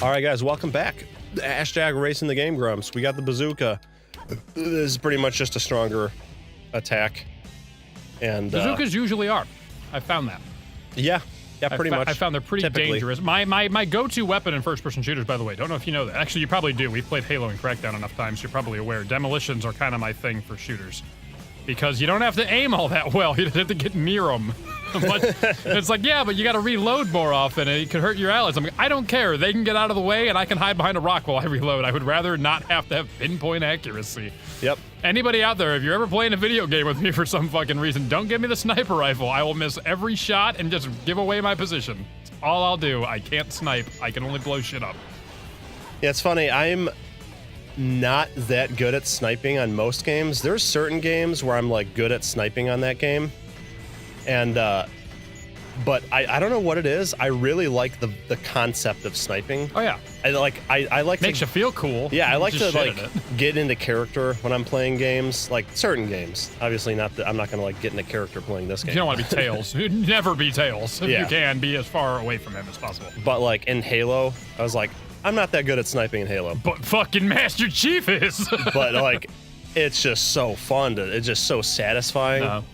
All right, guys, welcome back. Hashtag Racing the Game Grumps. We got the bazooka. This is pretty much just a stronger attack. And Bazookas usually are. I found that. Yeah, pretty much. I found they're pretty typically dangerous. My go-to weapon in first-person shooters, by the way, don't know if you know that. Actually, you probably do. We've played Halo and Crackdown enough times, you're probably aware. Demolitions are kind of my thing for shooters. Because you don't have to aim all that well. You have to get near them. It's like, yeah, but you got to reload more often, and it could hurt your allies. I'm like, I don't care. They can get out of the way, and I can hide behind a rock while I reload. I would rather not have to have pinpoint accuracy. Yep. Anybody out there, if you're ever playing a video game with me for some fucking reason, don't give me the sniper rifle. I will miss every shot and just give away my position. That's all I'll do. I can't snipe. I can only blow shit up. Yeah, it's funny. I'm not that good at sniping on most games. There's certain games where I'm like good at sniping on that game. And but I don't know what it is. I really like the concept of sniping. Oh yeah. I like Makes you feel cool. Yeah, I like Just to shit like at it. get into character when I'm playing games, like certain games. Obviously not that I'm not gonna like get into character playing this game. You don't want to be Tails. You'd never be Tails. If Yeah. you can, be as far away from him as possible. But like in Halo, I was like, I'm not that good at sniping in Halo. But fucking Master Chief is. But like it's just so fun it's just so satisfying.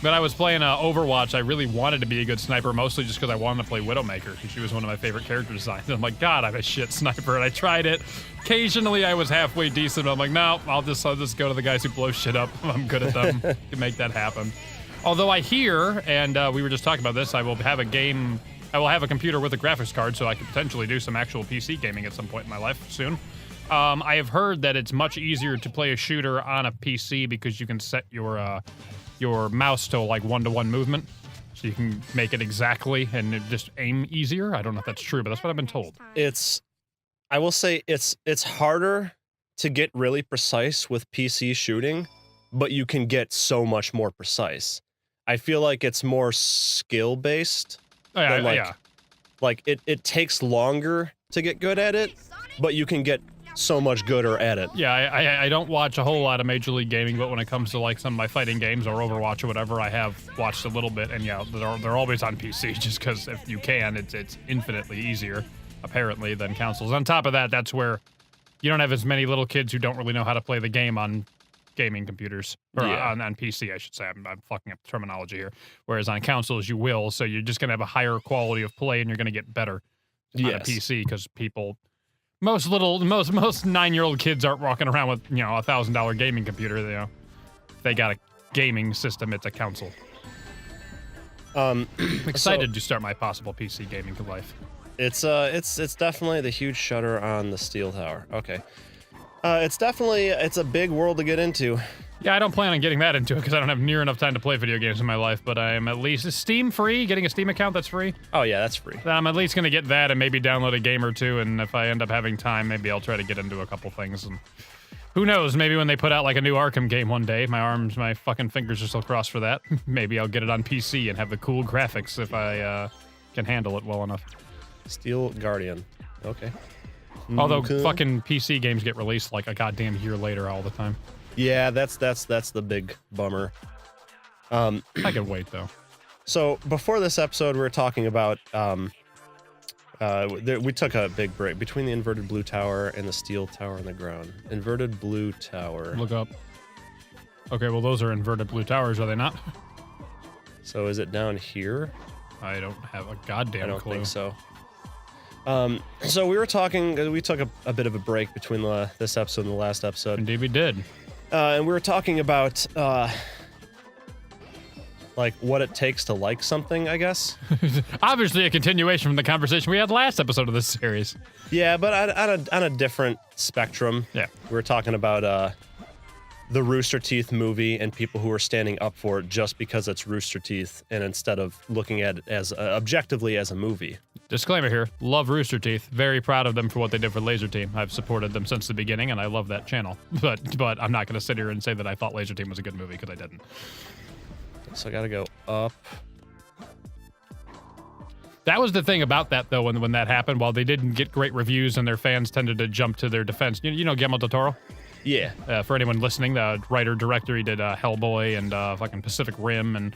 But I was playing Overwatch. I really wanted to be a good sniper, mostly just because I wanted to play Widowmaker, because she was one of my favorite character designs. And I'm like, God, I'm a shit sniper. And I tried it. Occasionally, I was halfway decent. But I'm like, no, I'll just go to the guys who blow shit up. I'm good at them. Can make that happen. Although I hear, and we were just talking about this, I will have a computer with a graphics card, so I could potentially do some actual PC gaming at some point in my life soon. I have heard that it's much easier to play a shooter on a PC because you can set your mouse to like 1-to-1 movement, so you can make it exactly and just aim easier. I don't know if that's true, but that's what I've been told. I will say it's harder to get really precise with PC shooting, but you can get so much more precise. I feel like it's more skill based. Oh, yeah, than like it takes longer to get good at it, but you can get so much gooder at it. Yeah, I don't watch a whole lot of Major League Gaming, but when it comes to like some of my fighting games or Overwatch or whatever, I have watched a little bit, and yeah, they're always on PC just because if you can, it's infinitely easier, apparently, than consoles. On top of that, that's where you don't have as many little kids who don't really know how to play the game on gaming computers, or on PC, I should say. I'm fucking up the terminology here. Whereas on consoles, you will, so you're just going to have a higher quality of play, and you're going to get better on a PC, because most 9-year-old kids aren't walking around with, $1,000 gaming computer. If they got a gaming system, it's a console. I'm excited to start my possible PC gaming life. It's definitely the huge shutter on the Steel Tower. Okay. It's a big world to get into. Yeah, I don't plan on getting that into it because I don't have near enough time to play video games in my life, but I am at least Steam free, getting a Steam account that's free. Oh yeah, that's free. Then I'm at least going to get that and maybe download a game or two, and if I end up having time, maybe I'll try to get into a couple things. And who knows, maybe when they put out like a new Arkham game one day, my fucking fingers are still crossed for that. Maybe I'll get it on PC and have the cool graphics if I can handle it well enough. Steel Guardian. Okay. Although fucking PC games get released like a goddamn year later all the time. Yeah, that's the big bummer. I can wait though. So before this episode, we were talking about we took a big break between the inverted blue tower and the steel tower on the ground. Inverted blue tower. Look up. Okay, well those are inverted blue towers, are they not? So is it down here? I don't have a goddamn I don't clue. think so. So we were talking. We took a bit of a break between this episode and the last episode. Indeed, we did. And we were talking about like what it takes to like something, I guess. Obviously, a continuation from the conversation we had last episode of this series. Yeah, but on a different spectrum. Yeah, we were talking about the Rooster Teeth movie and people who are standing up for it just because it's Rooster Teeth, and instead of looking at it as objectively as a movie. Disclaimer here, love Rooster Teeth. Very proud of them for what they did for Laser Team. I've supported them since the beginning, and I love that channel. But I'm not going to sit here and say that I thought Laser Team was a good movie, because I didn't. So I gotta go up. That was the thing about that, though, when that happened. While they didn't get great reviews and their fans tended to jump to their defense. You know Guillermo del Toro? Yeah. For anyone listening, the writer-director, he did Hellboy and fucking Pacific Rim and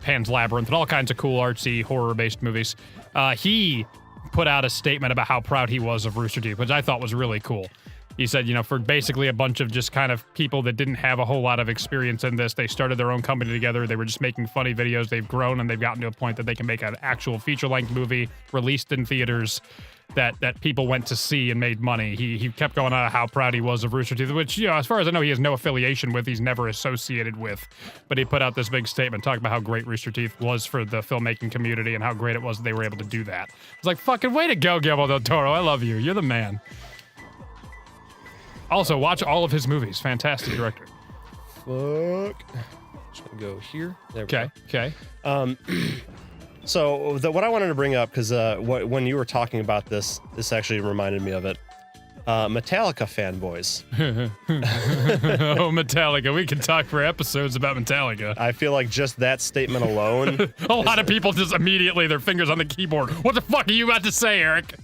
Pan's Labyrinth and all kinds of cool artsy horror-based movies. He put out a statement about how proud he was of Rooster Teeth, which I thought was really cool. He said, you know, for basically a bunch of just kind of people that didn't have a whole lot of experience in this, they started their own company together. They were just making funny videos. They've grown and they've gotten to a point that they can make an actual feature-length movie released in theaters that people went to see and made money. He kept going on how proud he was of Rooster Teeth, which, you know, as far as I know, he has no affiliation with. He's never associated with. But he put out this big statement talking about how great Rooster Teeth was for the filmmaking community and how great it was that they were able to do that. It's like, fucking way to go, Guillermo del Toro. I love you. You're the man. Also, watch all of his movies. Fantastic director. Fuck. Just gonna go here. There we go. Okay. So what I wanted to bring up, because when you were talking about this actually reminded me of it. Metallica fanboys. Oh, Metallica. We can talk for episodes about Metallica. I feel like just that statement alone. A lot of people just immediately, their fingers on the keyboard. What the fuck are you about to say, Eric?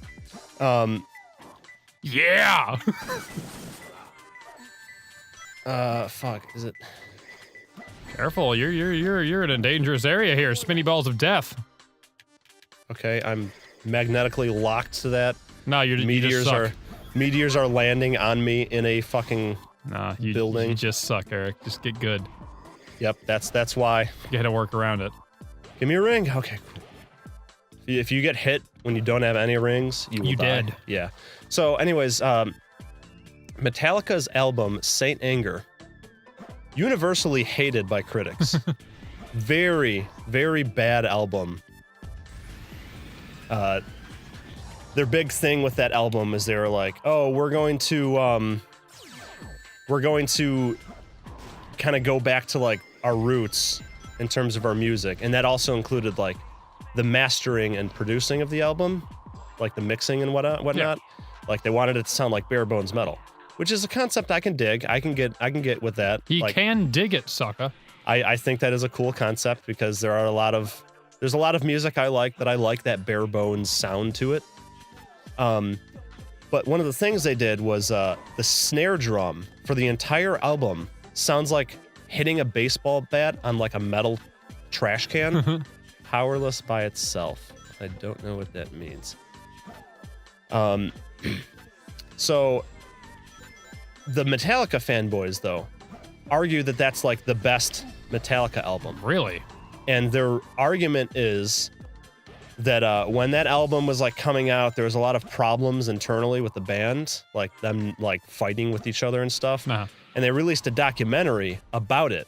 Yeah. Fuck. Is it? Careful. You're in a dangerous area here. Spinny balls of death. Okay, I'm magnetically locked to that. No, you just suck. Meteors are landing on me in a fucking building. You just suck, Eric. Just get good. Yep, that's why. You had to work around it. Give me a ring. Okay, cool. If you get hit when you don't have any rings, you will die. Dead. Yeah. So, anyways, Metallica's album Saint Anger, universally hated by critics. Very, very bad album. Their big thing with that album is they were like, oh, we're going to kind of go back to like our roots in terms of our music, and that also included like the mastering and producing of the album, like the mixing and whatnot. Yeah. Like they wanted it to sound like bare bones metal, which is a concept I can dig. I can get with that. He like, can dig it, sucker. I think that is a cool concept because there's a lot of music I like that bare bones sound to it. But one of the things they did was the snare drum for the entire album sounds like hitting a baseball bat on like a metal trash can. Powerless by itself. I don't know what that means. So the Metallica fanboys though argue that that's like the best Metallica album. Really? And their argument is that when that album was like coming out, there was a lot of problems internally with the band, like them like fighting with each other and stuff. Uh-huh. And they released a documentary about it.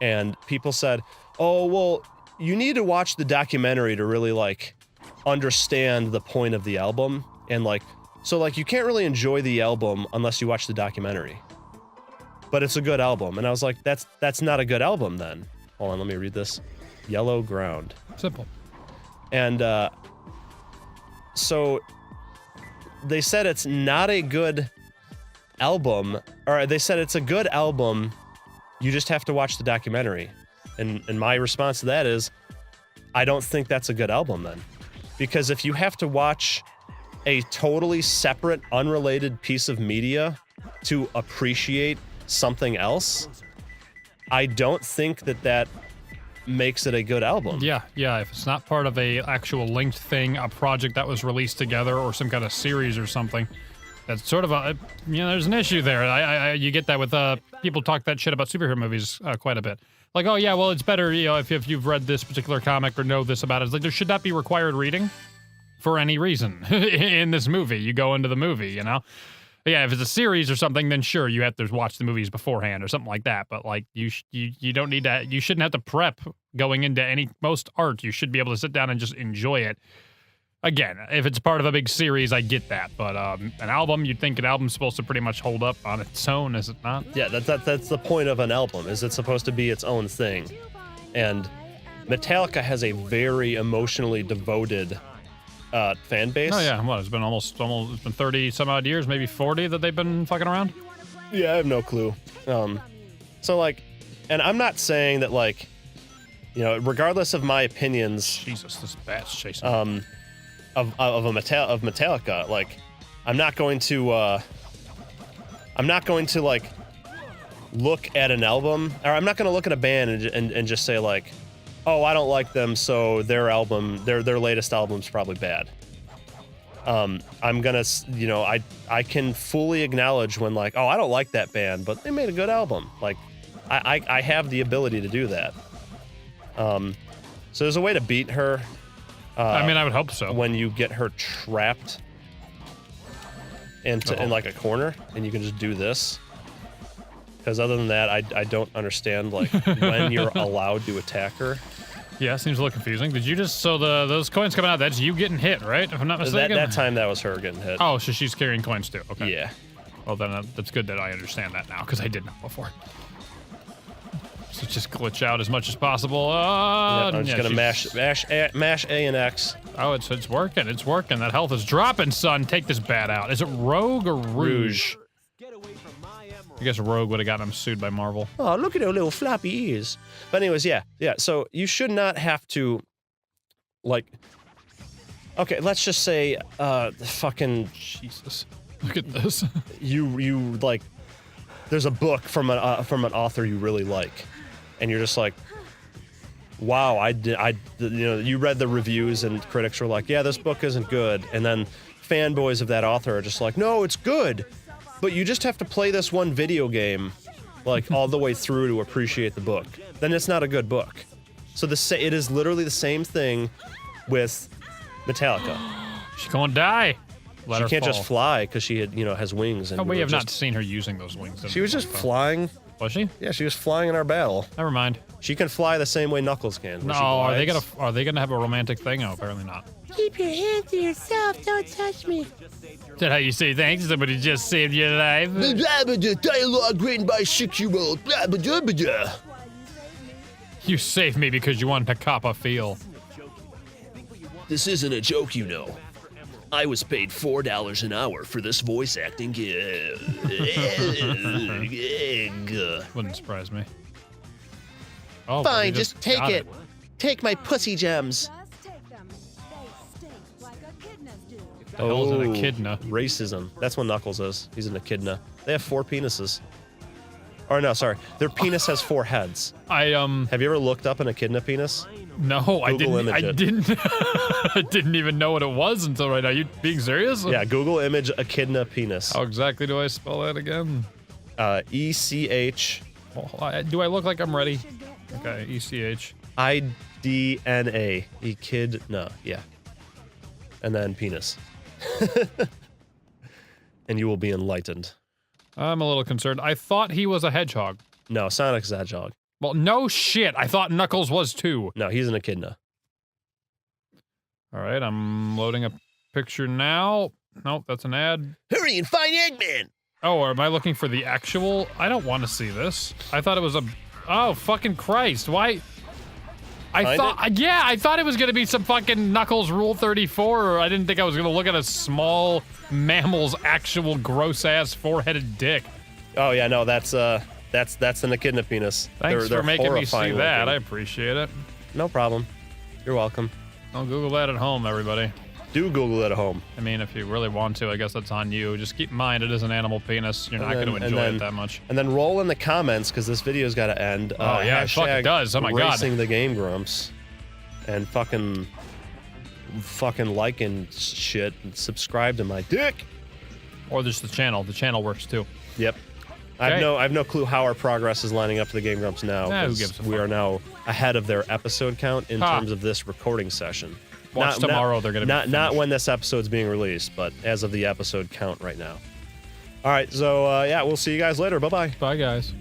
And people said, "Oh, well, you need to watch the documentary to really like understand the point of the album." And like, so like you can't really enjoy the album unless you watch the documentary. But it's a good album. And I was like, that's not a good album then. Hold on, let me read this. Yellow Ground. Simple. And so they said it's not a good album, or they said it's a good album, you just have to watch the documentary. And my response to that is, I don't think that's a good album then. Because if you have to watch a totally separate, unrelated piece of media to appreciate something else, I don't think that makes it a good album. Yeah. If it's not part of a actual linked thing, a project that was released together, or some kind of series or something, that's sort of there's an issue there. You get that with people talk that shit about superhero movies quite a bit. Like, oh yeah, well it's better, if you've read this particular comic or know this about it. It's like there should not be required reading for any reason in this movie. You go into the movie, Yeah, if it's a series or something, then sure, you have to watch the movies beforehand or something like that. But like, you don't need to. You shouldn't have to prep going into most art. You should be able to sit down and just enjoy it. Again, if it's part of a big series, I get that. But an album, you'd think an album's supposed to pretty much hold up on its own, is it not? Yeah, that's the point of an album. Is it's supposed to be its own thing, and Metallica has a very emotionally devoted fan base. Oh yeah, well, it's been almost 30 some odd years, maybe 40 that they've been fucking around. Yeah, I have no clue. So like, and I'm not saying that like, regardless of my opinions. Jesus, this bat's chasing. Of Metallica, like, I'm not going to like look at an album, or I'm not going to look at a band and just say like, oh, I don't like them, so their latest album's probably bad. I'm gonna, you know, I can fully acknowledge when like, oh, I don't like that band, but they made a good album. Like, I have the ability to do that. So there's a way to beat her. I mean, I would hope so. When you get her trapped in like a corner, and you can just do this. Because other than that, I don't understand like when you're allowed to attack her. Yeah, seems a little confusing. Did you just those coins coming out? That's you getting hit, right? If I'm not mistaken. That time that was her getting hit. Oh, so she's carrying coins too. Okay. Yeah. Well, then that's good that I understand that now because I didn't before. So just glitch out as much as possible. Yep, I'm just gonna mash A and X. Oh, it's working. It's working. That health is dropping, son. Take this bat out. Is it Rogue or Rouge? I guess Rogue would have gotten him sued by Marvel. Oh, look at her little floppy ears. But anyways, yeah. So you should not have to, like, okay, let's just say, fucking Jesus. Look at this. you like, there's a book from an author you really like, and you're just like, wow, you read the reviews and critics were like, yeah, this book isn't good, and then fanboys of that author are just like, no, it's good. But you just have to play this one video game, like, all the way through to appreciate the book. Then it's not a good book. So it is literally the same thing with Metallica. She's gonna die. Let her she can't fall. just fly because she has wings. And Oh, we have not seen her using those wings. She was just flying. Was she? Yeah, she was flying in our battle. Never mind. She can fly the same way Knuckles can. No, are they gonna have a romantic thing? Oh, apparently not. Keep your hands to yourself. Don't touch me. Is that how you say thanks? Somebody just saved your life. Dialogue written by 6-year-old. You saved me because you wanted to cop a feel. This isn't a joke, you know. I was paid $4 an hour for this voice acting gig. Wouldn't surprise me. Oh, Fine, just take got it. Take my pussy gems. The hell's an echidna? Racism. That's what Knuckles is. He's an echidna. They have 4 penises. Or no, sorry. Their penis has 4 heads. Have you ever looked up an echidna penis? No, I didn't. Image it. I didn't even know what it was until right now. You being serious? Yeah, Google image echidna penis. How exactly do I spell that again? ECH. Oh, do I look like I'm ready? Okay, ECH. IDNA. Echidna. Yeah. And then penis. And you will be enlightened. I'm a little concerned. I thought he was a hedgehog. No, Sonic's a hedgehog. Well, no shit. I thought Knuckles was too. No, he's an echidna. All right, I'm loading a picture now. Nope, that's an ad. Hurry and find Eggman! Oh, am I looking for the actual? I don't want to see this. I thought it was a... Oh, fucking Christ. Why? I thought it was going to be some fucking Knuckles Rule 34, or I didn't think I was going to look at a small mammal's actual gross-ass four-headed dick. Oh, yeah, no, that's an echidna penis. Thanks they're for making me see horrifying that. looking. I appreciate it. No problem. You're welcome. I'll Google that at home, everybody. Do Google it at home. I mean, if you really want to, I guess that's on you. Just keep in mind, it is an animal penis. You're not going to enjoy it that much. And then roll in the comments, because this video's got to end. Oh, yeah, it fucking does. Oh, my God. Racing the Game Grumps. And fucking like and shit. And subscribe to my dick. Or just the channel. The channel works, too. Yep. Okay. I have no clue how our progress is lining up to the Game Grumps now. Nah, who gives a fuck? We are now ahead of their episode count in terms of this recording session. Watch tomorrow, they're going to be not when this episode's being released, but as of the episode count right now. All right, so yeah, we'll see you guys later. Bye-bye. Bye, guys.